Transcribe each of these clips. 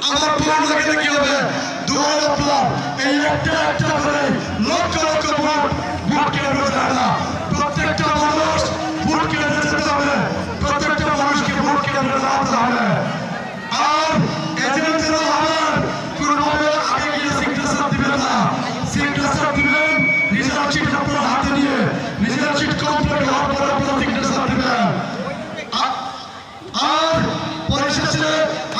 আমার পুরান লাগে কি হবে দুয়ার আপনার এই একটা করে লক্ষ লক্ষ ভোট কেন্দ্র যায় না প্রত্যেকটা মানুষ ভোট কেন্দ্রে যেতে হবে প্রত্যেকটা মানুষকে ভোট কেন্দ্রে যাওয়াতে হবে আর এজেন্ট যারা হবেন কোনোভাবে আগে গিয়ে সিগনেচার দিবেন না সিগনেচার দিবেন নিজের চিট আপনার হাতে নিয়ে নিজের চিট কমপ্লিট হওয়ার পরে আপনার সিগনেচার দিবেন আর পরিশেষে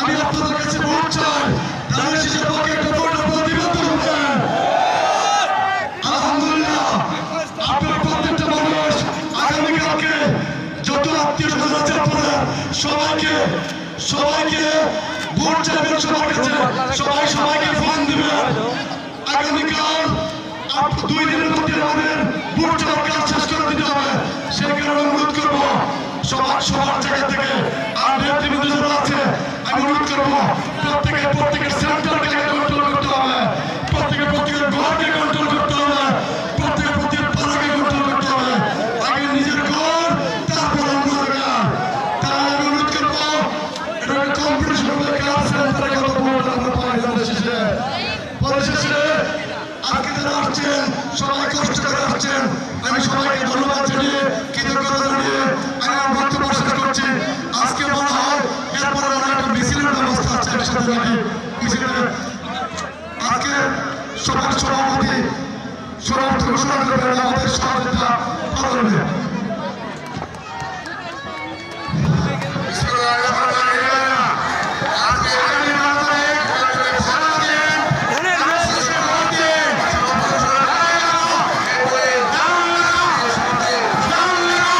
আমি আপনাদের কাছে ভোট চাই তাহলে শেষে পক্ষে একটা ভোট আপনারা দিবেন তো আলহামদুলিল্লাহ আপনার প্রত্যেকটা মানুষ আগামীকালকে যত আত্মীয় স্বজন আছে আপনারা সবাইকে ভোট চাইবেন সবার কাছে সবাইকে ফোন দিবেন আগামীকাল 2 দিনের মধ্যে আমাদের ভোট চাওয়ার কাজ শেষ করে দিতে হবে সেই কারণে অনুরোধ করবো সবার জায়গা থেকে আর নেতৃবৃন্দ যারা আছে আমি অনুরোধ করবো প্রত্যেকের সেন্টারকে কন্ট্রোল করতে হবে প্রত্যেকের ঘরকে কন্ট্রোল করতে হবে প্রত্যেকের পাড়াকে কন্ট্রোল করতে হবে আগে নিজের ঘর তারপর অন্য জায়গা তাই আমি অনুরোধ করবো এটা কম্পিটিশন হলে কার সেন্টারে কত ভোট আমরা পাই জানেন শেষে পরিশেষে আজকে যারা আসছেন সবাই কষ্ট করে আসছেন আমি সবাইকে ধন্যবাদ জানিয়ে কৃতজ্ঞতা জানিয়ে আমি আমার বক্তব্য শেষ করছি আজকে মনে হয় এরপরে একটা মিছিলের ব্যবস্থা আছে একসাথে নাকি মিছিলের আজকে সবার সভাপতি ঘোষণা করবেন আমাদের সহযোগিতা